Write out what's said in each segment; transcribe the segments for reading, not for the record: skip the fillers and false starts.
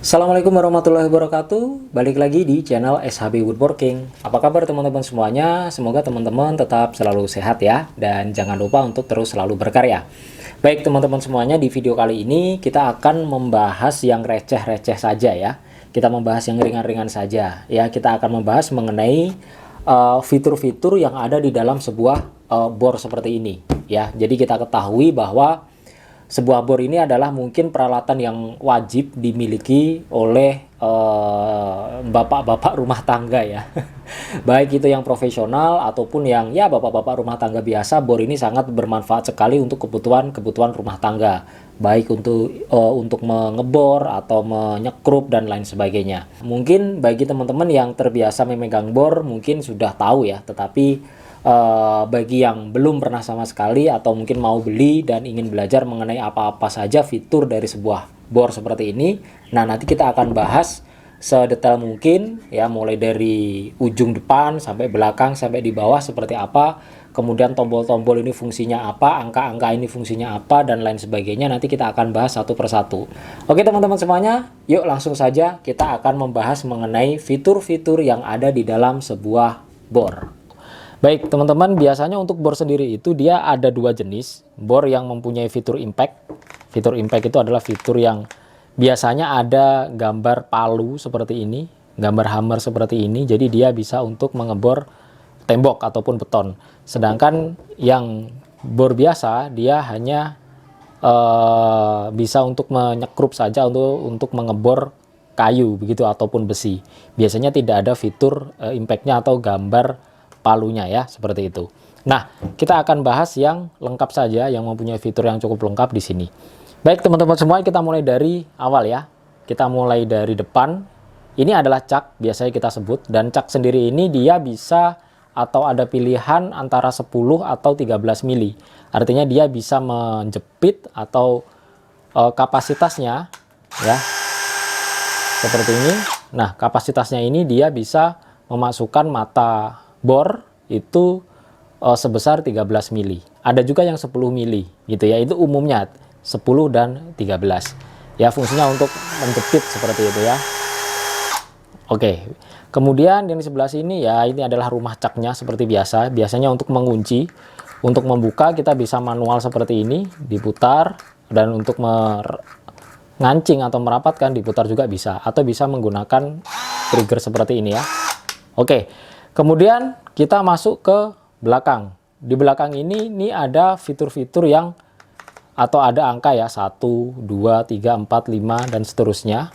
Assalamualaikum warahmatullahi wabarakatuh. Balik lagi di channel SHB Woodworking. Apa kabar teman-teman semuanya? Semoga teman-teman tetap selalu sehat ya. Dan jangan lupa untuk terus selalu berkarya. Baik teman-teman semuanya, di video kali ini kita akan membahas yang receh-receh saja ya. Kita membahas yang ringan-ringan saja ya. Kita akan membahas mengenai fitur-fitur yang ada di dalam sebuah bor seperti ini ya. Jadi kita ketahui bahwa sebuah bor ini adalah mungkin peralatan yang wajib dimiliki oleh bapak-bapak rumah tangga ya. Baik itu yang profesional ataupun yang ya bapak-bapak rumah tangga biasa, bor ini sangat bermanfaat sekali untuk kebutuhan rumah tangga. Baik untuk mengebor atau menyekrup dan lain sebagainya. Mungkin bagi teman-teman yang terbiasa memegang bor mungkin sudah tahu ya, tetapi bagi yang belum pernah sama sekali atau mungkin mau beli dan ingin belajar mengenai apa-apa saja fitur dari sebuah bor seperti ini, nah nanti kita akan bahas sedetail mungkin ya, mulai dari ujung depan sampai belakang sampai di bawah seperti apa, kemudian tombol-tombol ini fungsinya apa, angka-angka ini fungsinya apa, dan lain sebagainya. Nanti kita akan bahas satu persatu. Oke teman-teman semuanya, yuk langsung saja kita akan membahas mengenai fitur-fitur yang ada di dalam sebuah bor. Baik teman-teman, biasanya untuk bor sendiri itu dia ada dua jenis. Bor yang mempunyai fitur impact. Fitur impact itu adalah fitur yang biasanya ada gambar palu seperti ini, gambar hammer seperti ini. Jadi dia bisa untuk mengebor tembok ataupun beton. Sedangkan yang bor biasa dia hanya bisa untuk menyekrup saja untuk mengebor kayu begitu ataupun besi. Biasanya tidak ada fitur impactnya atau gambar palunya ya, seperti itu. Nah, kita akan bahas yang lengkap saja, yang mempunyai fitur yang cukup lengkap di sini. Baik teman-teman semua, kita mulai dari awal ya. Kita mulai dari depan. Ini adalah cak, biasanya kita sebut, dan cak sendiri ini dia bisa atau ada pilihan antara 10 atau 13 mili. Artinya dia bisa menjepit atau kapasitasnya ya. Seperti ini. Nah, kapasitasnya ini dia bisa memasukkan mata bor itu sebesar 13 mili. Ada juga yang 10 mili gitu ya. Itu umumnya 10 dan 13. Ya, fungsinya untuk menjepit seperti itu ya. Oke. Kemudian yang di sebelah sini ya, ini adalah rumah caknya seperti biasa. Biasanya untuk mengunci, untuk membuka kita bisa manual seperti ini, diputar, dan untuk ngancing atau merapatkan diputar juga bisa, atau bisa menggunakan trigger seperti ini ya. Oke. Kemudian kita masuk ke belakang. Di belakang ini ada fitur-fitur yang atau ada angka ya, 1, 2, 3, 4, 5 dan seterusnya.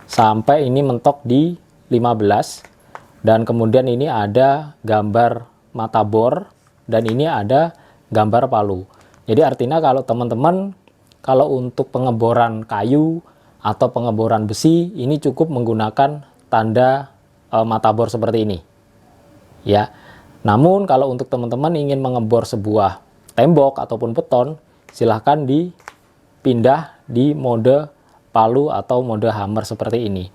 Sampai ini mentok di 15. Dan kemudian ini ada gambar mata bor dan ini ada gambar palu. Jadi artinya kalau teman-teman kalau untuk pengeboran kayu atau pengeboran besi ini cukup menggunakan tanda mata bor seperti ini. Ya, namun kalau untuk teman-teman ingin mengebor sebuah tembok ataupun beton, silahkan dipindah di mode palu atau mode hammer seperti ini.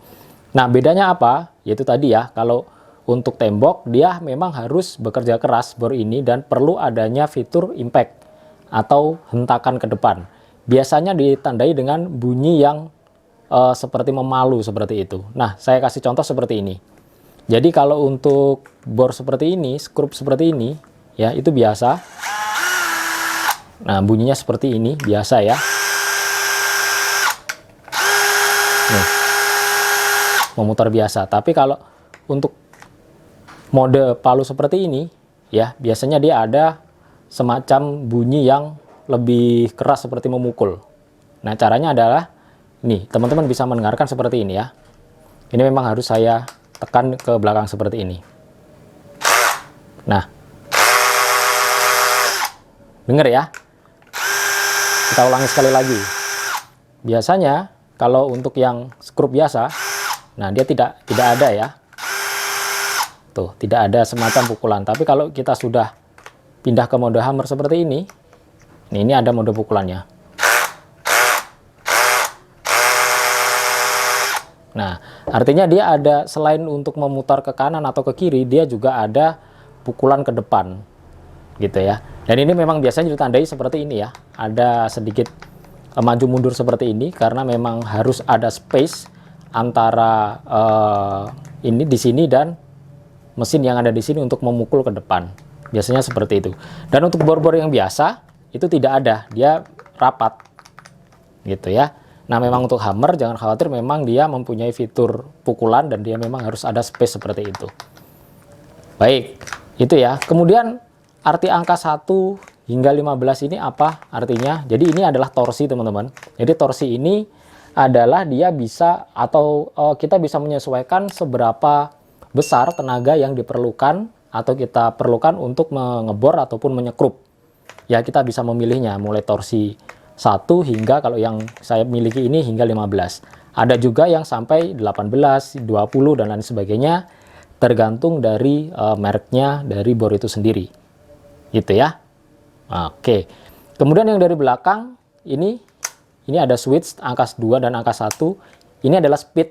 Nah, bedanya apa? Yaitu tadi ya, kalau untuk tembok dia memang harus bekerja keras bor ini dan perlu adanya fitur impact atau hentakan ke depan. Biasanya ditandai dengan bunyi yang seperti memalu seperti itu. Nah, saya kasih contoh seperti ini. Jadi kalau untuk bor seperti ini, skrup seperti ini, ya itu biasa. Nah, bunyinya seperti ini, biasa ya. Nih, memutar biasa. Tapi kalau untuk mode palu seperti ini, ya biasanya dia ada semacam bunyi yang lebih keras seperti memukul. Nah, caranya adalah, nih teman-teman bisa mendengarkan seperti ini ya. Ini memang harus saya tekan ke belakang seperti ini. Nah, dengar ya. Kita ulangi sekali lagi. Biasanya kalau untuk yang skrup biasa, nah dia tidak ada ya. Tuh, tidak ada semacam pukulan. Tapi kalau kita sudah pindah ke mode hammer seperti ini, ini ada mode pukulannya. Nah, artinya dia ada, selain untuk memutar ke kanan atau ke kiri, dia juga ada pukulan ke depan gitu ya. Dan ini memang biasanya ditandai seperti ini ya, ada sedikit maju mundur seperti ini karena memang harus ada space antara ini di sini dan mesin yang ada di sini untuk memukul ke depan. Biasanya seperti itu. Dan untuk bor-bor yang biasa itu tidak ada, dia rapat gitu ya. Nah, memang untuk hammer jangan khawatir, memang dia mempunyai fitur pukulan dan dia memang harus ada space seperti itu. Baik, itu ya. Kemudian arti angka 1 hingga 15 ini apa artinya? Jadi ini adalah torsi, teman-teman. Jadi torsi ini adalah dia bisa atau kita bisa menyesuaikan seberapa besar tenaga yang diperlukan atau kita perlukan untuk mengebor ataupun menyekrup. Ya, kita bisa memilihnya mulai torsi 1 hingga, kalau yang saya miliki ini hingga 15. Ada juga yang sampai 18, 20 dan lain sebagainya, tergantung dari mereknya dari bor itu sendiri. Gitu ya. Oke. Kemudian yang dari belakang ini ada switch angka 2 dan angka 1. Ini adalah speed.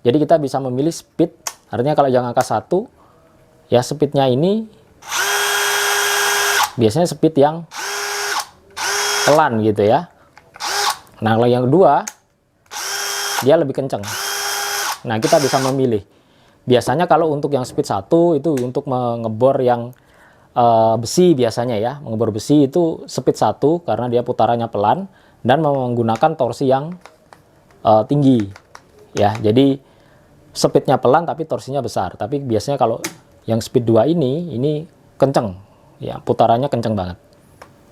Jadi kita bisa memilih speed. Artinya kalau yang angka 1 ya speednya ini biasanya speed yang pelan gitu ya. Nah, kalau yang kedua dia lebih kenceng. Nah, kita bisa memilih. Biasanya kalau untuk yang speed 1 itu untuk mengebor yang besi biasanya ya. Mengebor besi itu speed 1 karena dia putarannya pelan dan menggunakan torsi yang tinggi ya. Jadi speednya pelan tapi torsinya besar. Tapi biasanya kalau yang speed 2 ini kenceng ya, putarannya kenceng banget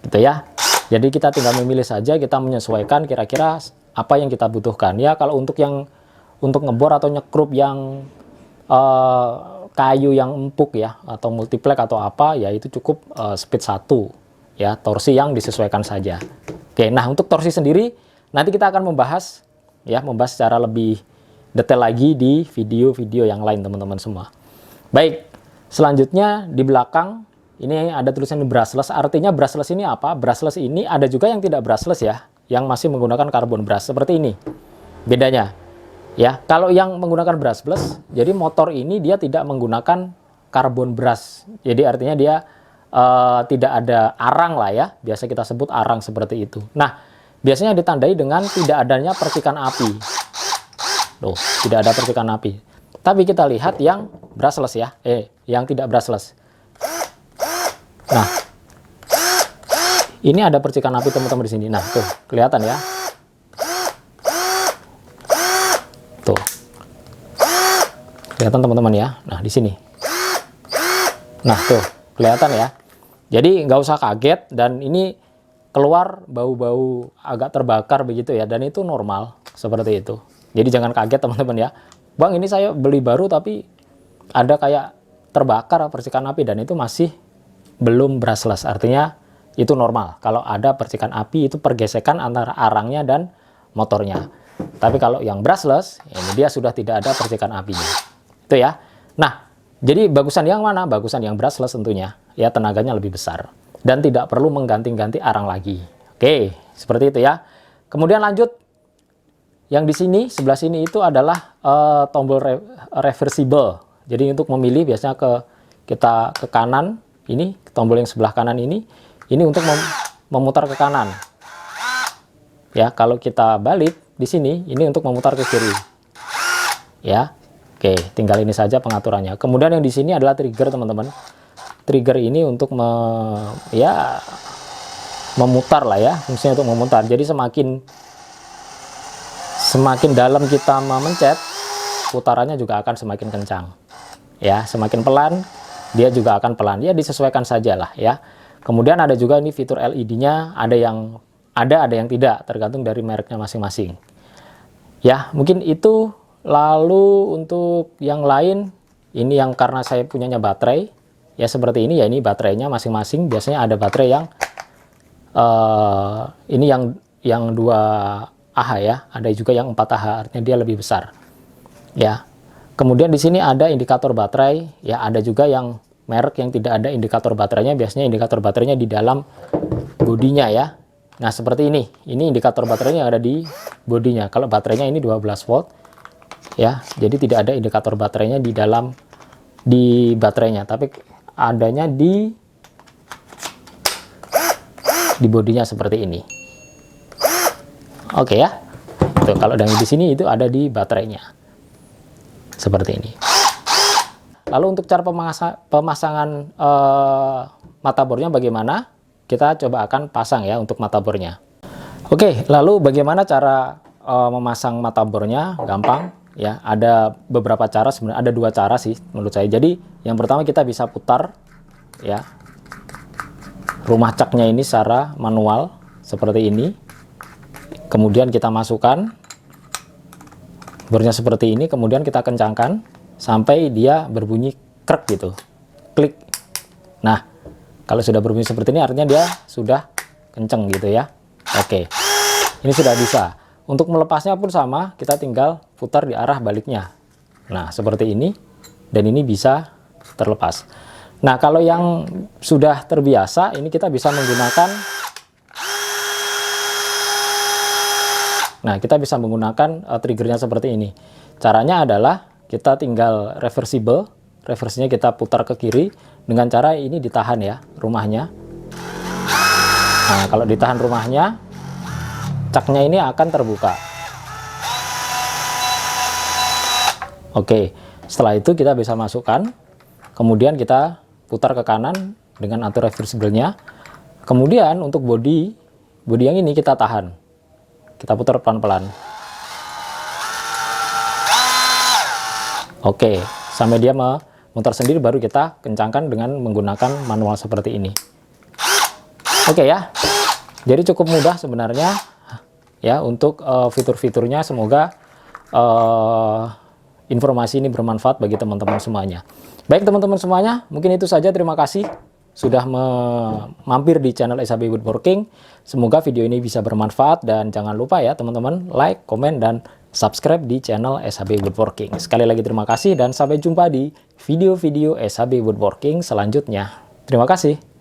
gitu ya. Jadi kita tinggal memilih saja, kita menyesuaikan kira-kira apa yang kita butuhkan ya. Kalau untuk ngebor atau nyekrup yang kayu yang empuk ya, atau multiplek atau apa ya, itu cukup speed 1 ya, torsi yang disesuaikan saja. Oke, nah untuk torsi sendiri nanti kita akan membahas secara lebih detail lagi di video-video yang lain, teman-teman semua. Baik, selanjutnya di belakang ini ada tulisan brushless. Artinya brushless ini apa? Brushless ini ada juga yang tidak brushless ya, yang masih menggunakan carbon brush seperti ini. Bedanya ya, kalau yang menggunakan brushless, jadi motor ini dia tidak menggunakan carbon brush. Jadi artinya dia tidak ada arang lah ya, biasa kita sebut arang seperti itu. Nah, biasanya ditandai dengan tidak adanya percikan api. Loh, tidak ada percikan api. Tapi kita lihat yang brushless ya, yang tidak brushless. Nah, ini ada percikan api, teman-teman, di sini. Nah, tuh kelihatan ya. Tuh, kelihatan teman-teman ya. Nah, di sini. Nah, tuh kelihatan ya. Jadi nggak usah kaget, dan ini keluar bau-bau agak terbakar begitu ya, dan itu normal seperti itu. Jadi jangan kaget, teman-teman ya. Bang, ini saya beli baru tapi ada kayak terbakar percikan api, dan itu masih belum brushless. Artinya itu normal. Kalau ada percikan api itu pergesekan antara arangnya dan motornya. Tapi kalau yang brushless, ini dia sudah tidak ada percikan apinya. Itu ya. Nah, jadi bagusan yang mana? Bagusan yang brushless tentunya. Ya, tenaganya lebih besar. Dan tidak perlu mengganti-ganti arang lagi. Oke, seperti itu ya. Kemudian lanjut. Yang di sini, sebelah sini itu adalah tombol reversible. Jadi untuk memilih biasanya kita ke kanan. Ini, tombol yang sebelah kanan ini untuk memutar ke kanan. Ya, kalau kita balik di sini, ini untuk memutar ke kiri. Ya. Oke, tinggal ini saja pengaturannya. Kemudian yang di sini adalah trigger, teman-teman. Trigger ini untuk memutar lah ya, fungsinya untuk memutar. Jadi semakin dalam kita memencet, putarannya juga akan semakin kencang. Ya, semakin pelan, dia juga akan pelan. Ya, disesuaikan saja lah ya. Kemudian ada juga ini fitur LED-nya, ada yang tidak, tergantung dari mereknya masing-masing. Ya, mungkin itu. Lalu untuk yang lain, ini yang karena saya punyanya baterai, ya seperti ini ya, ini baterainya masing-masing. Biasanya ada baterai yang ini yang 2 Ah ya, ada juga yang 4 Ah, artinya dia lebih besar. Ya. Kemudian di sini ada indikator baterai, ya ada juga yang merek yang tidak ada indikator baterainya. Biasanya indikator baterainya di dalam bodinya ya. Nah, seperti ini indikator baterainya yang ada di bodinya. Kalau baterainya ini 12 volt. Ya, jadi tidak ada indikator baterainya di baterainya, tapi adanya di bodinya seperti ini. Oke ya. Tuh, kalau yang di sini itu ada di baterainya. Seperti ini. Lalu untuk cara pemasangan motherboardnya bagaimana? Kita coba akan pasang ya untuk motherboardnya. Oke, lalu bagaimana cara memasang motherboardnya? Gampang ya. Ada beberapa cara, sebenarnya ada 2 cara sih menurut saya. Jadi yang pertama kita bisa putar ya rumah caknya ini secara manual seperti ini. Kemudian kita masukkan bornya seperti ini, kemudian kita kencangkan sampai dia berbunyi krek gitu, klik. Nah, kalau sudah berbunyi seperti ini artinya dia sudah kenceng gitu ya. Oke, ini sudah bisa. Untuk melepasnya pun sama, kita tinggal putar di arah baliknya. Nah, seperti ini, dan ini bisa terlepas. Nah, kalau yang sudah terbiasa, ini kita bisa menggunakan triggernya seperti ini. Caranya adalah kita tinggal reversible, reversinya kita putar ke kiri dengan cara ini ditahan ya rumahnya. Nah, kalau ditahan rumahnya, caknya ini akan terbuka. Oke, setelah itu kita bisa masukkan, kemudian kita putar ke kanan dengan atur reversible-nya. Kemudian untuk bodi yang ini kita tahan. Kita putar pelan-pelan. Oke, sampai dia memutar sendiri baru kita kencangkan dengan menggunakan manual seperti ini. Oke ya. Jadi cukup mudah sebenarnya ya untuk fitur-fiturnya. Semoga informasi ini bermanfaat bagi teman-teman semuanya. Baik teman-teman semuanya, mungkin itu saja. Terima kasih sudah mampir di channel SHB Woodworking. Semoga video ini bisa bermanfaat dan jangan lupa ya teman-teman like, komen, dan subscribe di channel SHB Woodworking. Sekali lagi terima kasih dan sampai jumpa di video-video SHB Woodworking selanjutnya. Terima kasih.